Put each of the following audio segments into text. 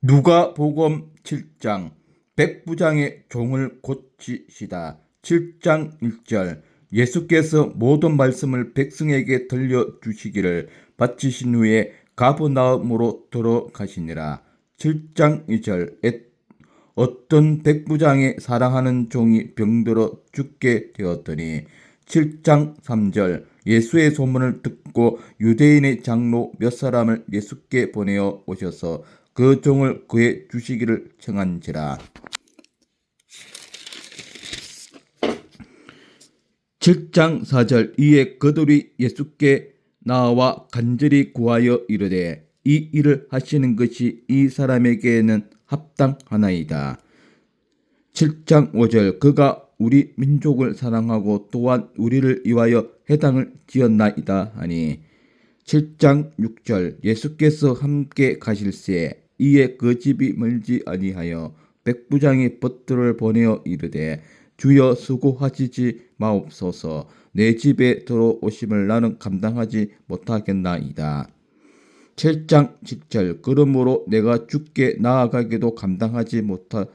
누가복음 7장 백부장의 종을 고치시다. 7장 1절 예수께서 모든 말씀을 백성에게 들려주시기를 마치신 후에 가버나움으로 들어가시니라. 7장 2절 어떤 백부장의 사랑하는 종이 병들어 죽게 되었더니 7장 3절 예수의 소문을 듣고 유대인의 장로 몇 사람을 예수께 보내어 오셔서 그 종을 구해 주시기를 청한지라. 7장 4절 이에 그들이 예수께 나와 간절히 구하여 이르되 이 일을 하시는 것이 이 사람에게는 합당하나이다. 7장 5절 그가 우리 민족을 사랑하고 또한 우리를 위하여 회당을 지었나이다 하니 7장 6절 예수께서 함께 가실새 이에 그 집이 멀지 아니하여 백부장이 벗들을 보내어 이르되 주여 수고하시지 마옵소서 내 집에 들어오심을 나는 감당하지 못하겠나이다. 7장 10절 그러므로 내가 주께 나아가기도 감당하지 못할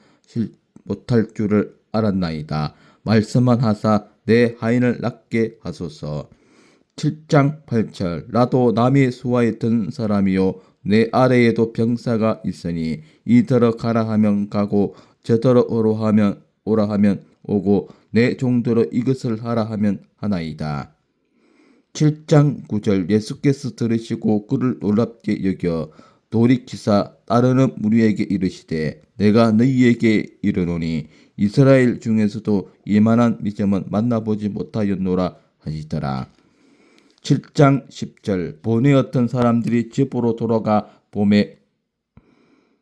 줄을 알았나이다. 말씀만 하사 내 하인을 낫게 하소서. 7장 8절 나도 남의 수하에 든 사람이요 내 아래에도 병사가 있으니 이더러 가라 하면 가고 저더러 오라 하면 오고 내 종들어 이것을 하라 하면 하나이다. 7장 9절 예수께서 들으시고 그를 놀랍게 여겨 돌이키사 따르는 무리에게 이르시되 내가 너희에게 이르노니 이스라엘 중에서도 이만한 믿음은 만나보지 못하였노라 하시더라. 7장 10절 보내었던 사람들이 집으로 돌아가 봄에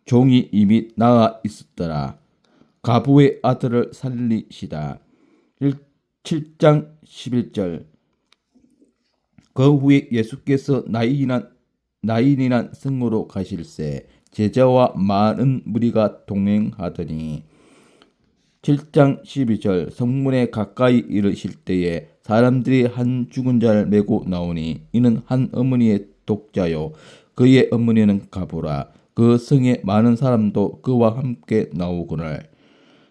종이 이미 나아 있었더라. 가부의 아들을 살리시다. 7장 11절 그 후에 예수께서 나인이란 성으로 가실새 제자와 많은 무리가 동행하더니 7장 12절 성문에 가까이 이르실 때에 사람들이 한 죽은 자를 메고 나오니 이는 한 어머니의 독자요 그의 어머니는 가부라. 그 성에 많은 사람도 그와 함께 나오거늘.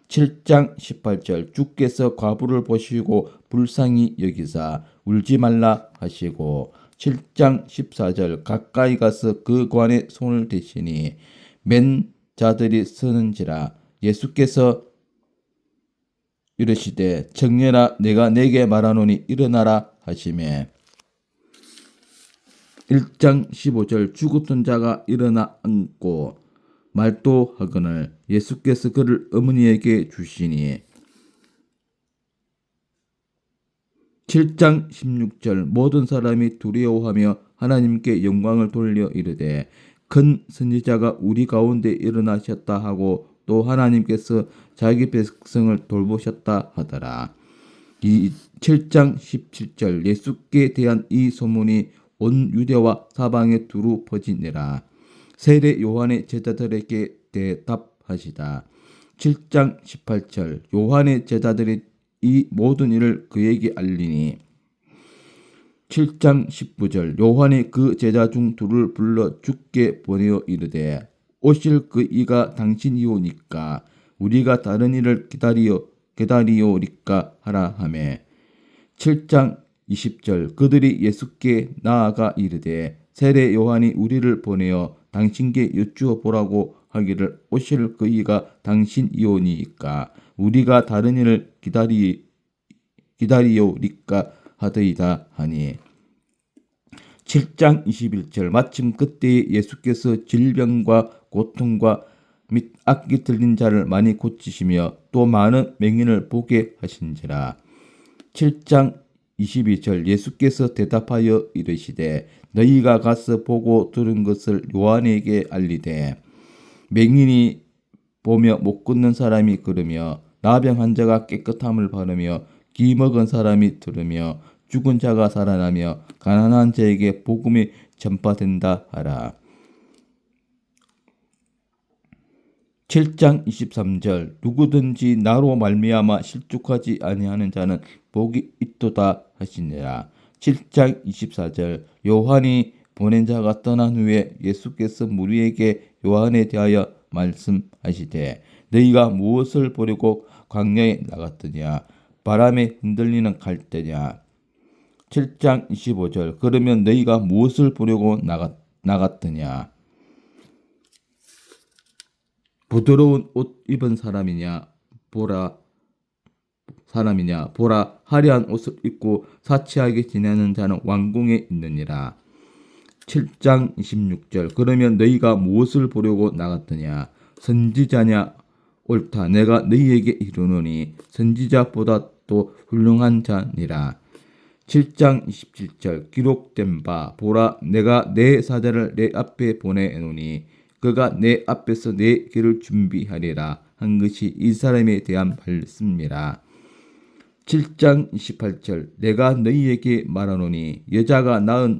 7장 18절 주께서 과부를 보시고 불쌍히 여기사 울지 말라 하시고 7장 14절 가까이 가서 그 관에 손을 대시니 맨 자들이 서는지라. 예수께서 이르시되 청년아 내가 내게 말하노니 일어나라 하시매 1장 15절 죽었던 자가 일어나 앉고 말도 하거늘 예수께서 그를 어머니에게 주시니 7장 16절 모든 사람이 두려워하며 하나님께 영광을 돌려 이르되 큰 선지자가 우리 가운데 일어나셨다 하고 또 하나님께서 자기 백성을 돌보셨다 하더라. 이 7장 17절 예수께 대한 이 소문이 온 유대와 사방에 두루 퍼지니라. 세례 요한의 제자들에게 대답하시다. 7장 18절 요한의 제자들이 이 모든 일을 그에게 알리니 7장 19절 요한이 그 제자 중 둘을 불러 주께 보내어 이르되 오실 그 이가 당신이오니까 우리가 다른 일을 기다리오리까 하라 하매 7장 20절 그들이 예수께 나아가 이르되 세례 요한이 우리를 보내어 당신께 여쭈어 보라고 하기를 오실 그 이가 당신이오니까 우리가 다른 일을 기다리오리까 하더이다 하니 7장 21절 마침 그때에 예수께서 질병과 고통과 및 악기 들린 자를 많이 고치시며 또 많은 맹인을 보게 하신지라. 7장 22절 예수께서 대답하여 이르시되 너희가 가서 보고 들은 것을 요한에게 알리되 맹인이 보며 못 걷는 사람이 걸으며 나병 환자가 깨끗함을 바르며 기 먹은 사람이 들으며 죽은 자가 살아나며 가난한 자에게 복음이 전파된다 하라. 7장 23절 누구든지 나로 말미암아 실족하지 아니하는 자는 복이 있도다 하시니라. 7장 24절 요한이 보낸 자가 떠난 후에 예수께서 무리에게 요한에 대하여 말씀하시되 너희가 무엇을 보려고 광야에 나갔더냐? 바람에 흔들리는 갈대냐? 7장 25절 그러면 너희가 무엇을 보려고 나갔더냐? 부드러운 옷 입은 사람이냐? 보라 화려한 옷을 입고 사치하게 지내는 자는 왕궁에 있느니라. 7장 26절 그러면 너희가 무엇을 보려고 나갔더냐? 선지자냐? 옳다. 내가 너희에게 이르노니 선지자보다 또 훌륭한 자니라. 7장 27절 기록된 바 보라 내가 내 사자를 내 앞에 보내노니 그가 내 앞에서 내 길을 준비하리라 한 것이 이 사람에 대한 말씀이라. 7장 28절 내가 너희에게 말하노니 여자가 낳은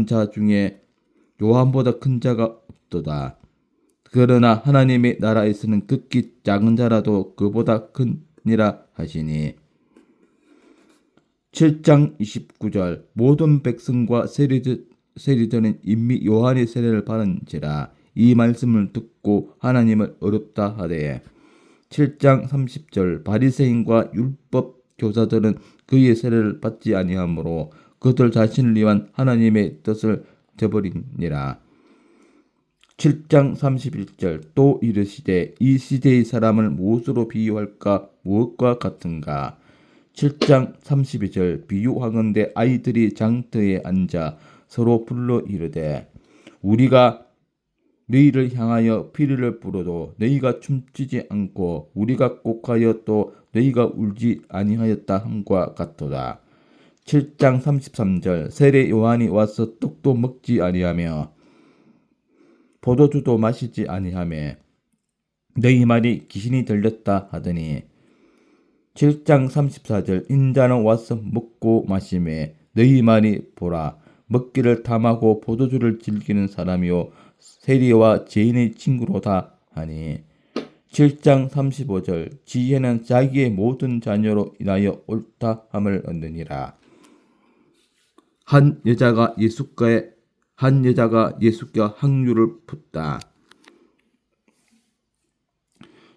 자 중에 요한보다 큰 자가 없도다. 그러나 하나님의 나라에서는 극히 작은 자라도 그보다 크니라 하시니. 7장 29절 모든 백성과 세리들은 이미 요한의 세례를 받은지라. 이 말씀을 듣고 하나님을 어렵다 하되. 7장 30절 바리새인과 율법 교사들은 그의 세례를 받지 아니하므로 그들 자신을 위한 하나님의 뜻을 저버리니라. 7장 31절 또 이르시되 이 시대의 사람을 무엇으로 비유할까? 무엇과 같은가? 7장 32절 비유하건대 아이들이 장터에 앉아 서로 불러 이르되 우리가 너희를 향하여 피리를 불어도 너희가 춤추지 않고 우리가 곡하여 또 너희가 울지 아니하였다 함과 같도다. 7장 33절 세례 요한이 와서 떡도 먹지 아니하며 포도주도 마시지 아니하며 너희 말이 귀신이 들렸다 하더니. 7장 34절 인자는 와서 먹고 마시매 너희 말이 보라 먹기를 탐하고 포도주를 즐기는 사람이요 세리와 죄인의 친구로다 하니. 7장 35절 지혜는 자기의 모든 자녀로 인하여 옳다함을 얻느니라. 한 여자가 예수께 항유를 붓다.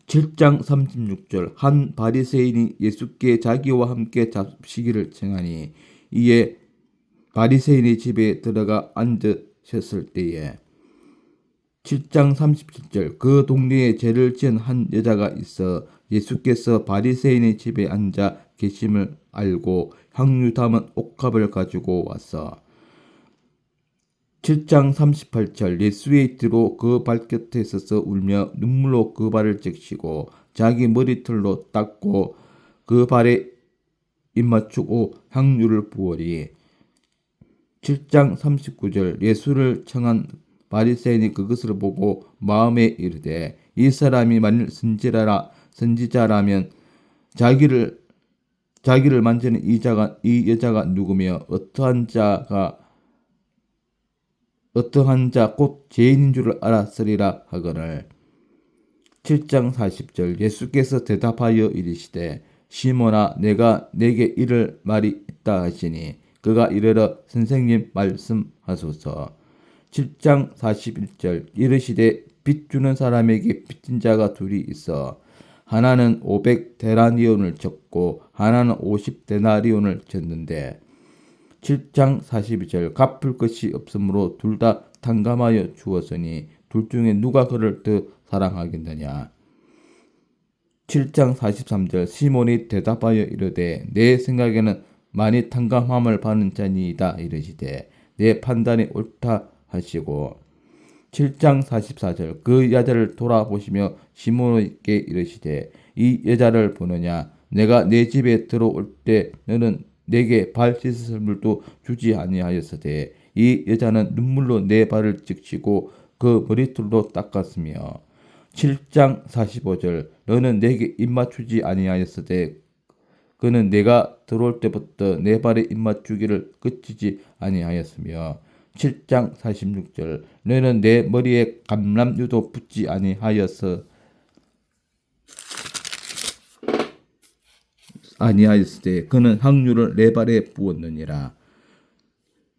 7장 36절 한 바리새인이 예수께 자기와 함께 잡시기를 청하니 이에 바리새인의 집에 들어가 앉으셨을 때에. 7장 37절 그 동네에 죄를 지은 한 여자가 있어 예수께서 바리새인의 집에 앉아 계심을 알고 향유 담은 옥합을 가지고 왔어. 7장 38절 예수의 뒤로 그 발곁에 서서 울며 눈물로 그 발을 적시고 자기 머리털로 닦고 그 발에 입맞추고 향유를 부으리. 7장 39절 예수를 청한 바리새인이 그것을 보고 마음에 이르되 이 사람이 만일 선지자라면 자기를 만지는 이 여자가 누구며 어떠한 자 곧 죄인인 줄을 알았으리라 하거늘. 7장 40절 예수께서 대답하여 이르시되 시몬아 내가 내게 이를 말이 있다 하시니 그가 이르러 선생님 말씀하소서. 7장 41절 이르시되 빚 주는 사람에게 빚진 자가 둘이 있어 하나는 500데나리온을 졌고 하나는 50데나리온을 졌는데. 7장 42절 갚을 것이 없으므로 둘 다 탕감하여 주었으니 둘 중에 누가 그를 더 사랑하겠느냐. 7장 43절 시몬이 대답하여 이르되 내 생각에는 많이 탕감함을 받는 자니이다 이르시되 내 판단이 옳다 하시고. 7장 44절 그 여자를 돌아보시며 시몬에게 이르시되 이 여자를 보느냐? 내가 내 집에 들어올 때 너는 내게 발 씻을 물도 주지 아니하였으되 이 여자는 눈물로 내 발을 적시고 그 머리털로 닦았으며. 7장 45절 너는 내게 입맞추지 아니하였으되 그는 내가 들어올 때부터 내 발에 입맞추기를 그치지 아니하였으며. 7장 46절 너는 내 머리에 감람유도 붓지 아니하였으되 그는 향유를 내 발에 부었느니라.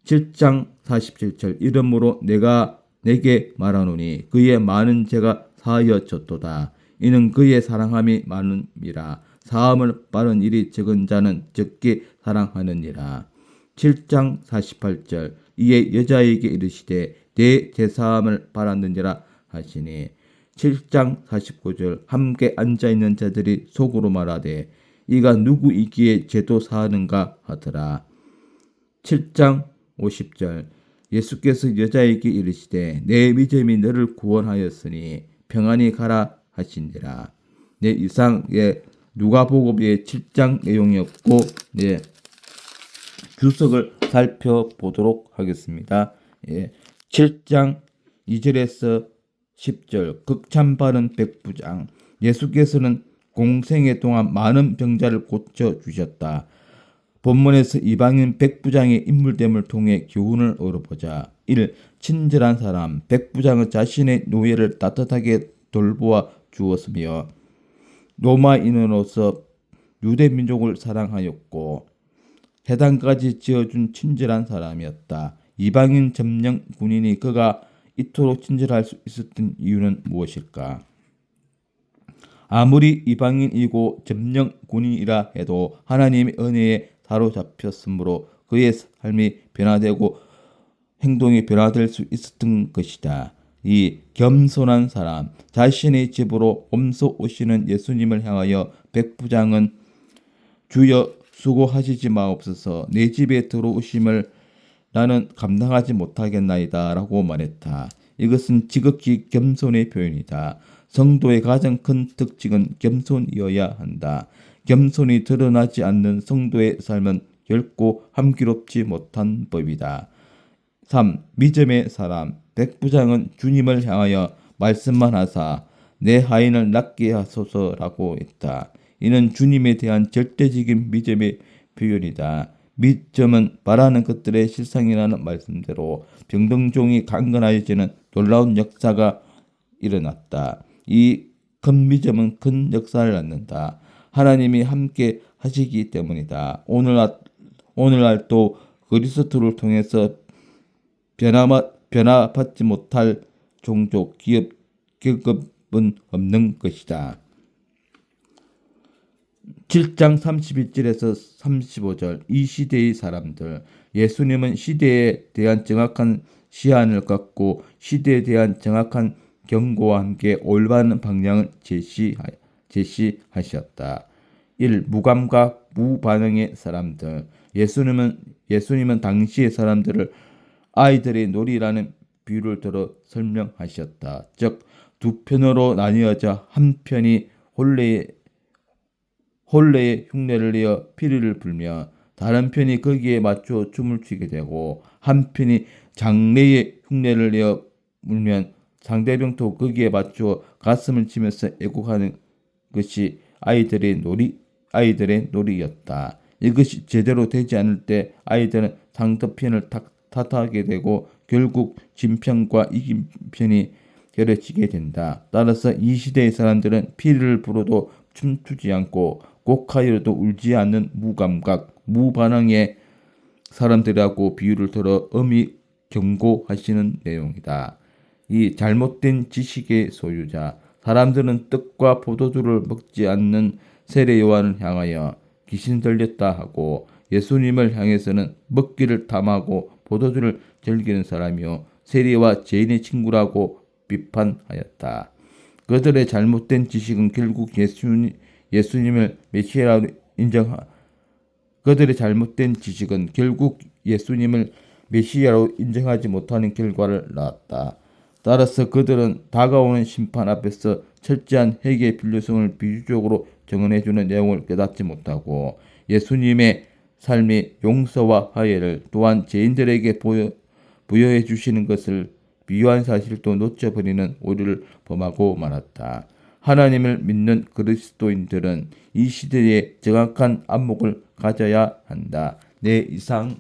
7장 47절 이러므로 내가 내게 말하노니 그의 많은 죄가 사하여졌도다. 이는 그의 사랑함이 많음이라. 사함을 바른 일이 적은 자는 적게 사랑하느니라. 7장 48절 이에 여자에게 이르시되 내 제사함을 바랐느니라 하시니 7장 49절 함께 앉아있는 자들이 속으로 말하되 이가 누구이기에 죄도 사하는가 하더라. 7장 50절 예수께서 여자에게 이르시되 내 믿음이 너를 구원하였으니 평안히 가라 하시니라. 네, 이상의 누가복음의 7장 내용이었고 주석을 살펴보도록 하겠습니다. 7장 2절에서 10절 극찬 바른 백부장 예수께서는 공생애 동안 많은 병자를 고쳐주셨다. 본문에서 이방인 백부장의 인물됨을 통해 교훈을 얻어보자. 1. 친절한 사람 백부장은 자신의 노예를 따뜻하게 돌보아 주었으며 로마인으로서 유대민족을 사랑하였고 회당까지 지어준 친절한 사람이었다. 이방인 점령 군인이 그가 이토록 친절할 수 있었던 이유는 무엇일까? 아무리 이방인이고 점령 군인이라 해도 하나님의 은혜에 사로잡혔으므로 그의 삶이 변화되고 행동이 변화될 수 있었던 것이다. 이 겸손한 사람 자신의 집으로 옴소 오시는 예수님을 향하여 백부장은 주여 수고하시지 마옵소서 내 집에 들어오심을 나는 감당하지 못하겠나이다 라고 말했다. 이것은 지극히 겸손의 표현이다. 성도의 가장 큰 특징은 겸손이어야 한다. 겸손이 드러나지 않는 성도의 삶은 결코 함기롭지 못한 법이다. 3. 믿음의 사람 백부장은 주님을 향하여 말씀만 하사 내 하인을 낫게 하소서라고 했다. 이는 주님에 대한 절대적인 믿음의 표현이다. 믿음은 바라는 것들의 실상이라는 말씀대로 병등종이 강건하여지는 놀라운 역사가 일어났다. 이 큰 믿음은 큰 역사를 낳는다. 하나님이 함께 하시기 때문이다. 오늘날도 그리스도를 통해서 변화받지 못할 종족, 기업, 계급은 없는 것이다. 7장 31절에서 35절 이 시대의 사람들 예수님은 시대에 대한 정확한 시안을 갖고 시대에 대한 정확한 경고와 함께 올바른 방향을 제시하셨다. 1. 무감각 무반응의 사람들 예수님은 당시의 사람들을 아이들의 놀이라는 비유를 들어 설명하셨다. 즉 두 편으로 나뉘어져 한 편이 혼례의 흉내를 내어 피리를 불며 다른 편이 거기에 맞춰 춤을 추게 되고 한 편이 장래의 흉내를 내어 울면 상대방도 거기에 맞춰 가슴을 치면서 애곡하는 것이 아이들의 놀이였다. 이것이 제대로 되지 않을 때 아이들은 상대편을 탓하게 되고 결국 진 편과 이긴 편이 결여지게 된다. 따라서 이 시대의 사람들은 피리를 불어도 춤추지 않고 곡하여도 울지 않는 무감각, 무반응의 사람들이라고 비유를 들어 엄히 경고하시는 내용이다. 이 잘못된 지식의 소유자, 사람들은 떡과 포도주를 먹지 않는 세례 요한을 향하여 귀신 들렸다 하고 예수님을 향해서는 먹기를 탐하고 포도주를 즐기는 사람이요 세리와 죄인의 친구라고 비판하였다. 그들의 잘못된 지식은 결국 예수님을 메시아로 인정하지 못하는 결과를 낳았다. 따라서 그들은 다가오는 심판 앞에서 철저한 회개의 필요성을 비유적으로 증언해주는 내용을 깨닫지 못하고 예수님의 삶이 용서와 화해를 또한 죄인들에게 부여해 주시는 것을 비유한 사실도 놓쳐버리는 오류를 범하고 말았다. 하나님을 믿는 그리스도인들은 이 시대에 정확한 안목을 가져야 한다. 이상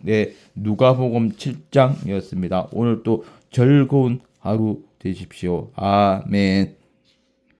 누가복음 7장이었습니다. 오늘도 즐거운 하루 되십시오. 아멘.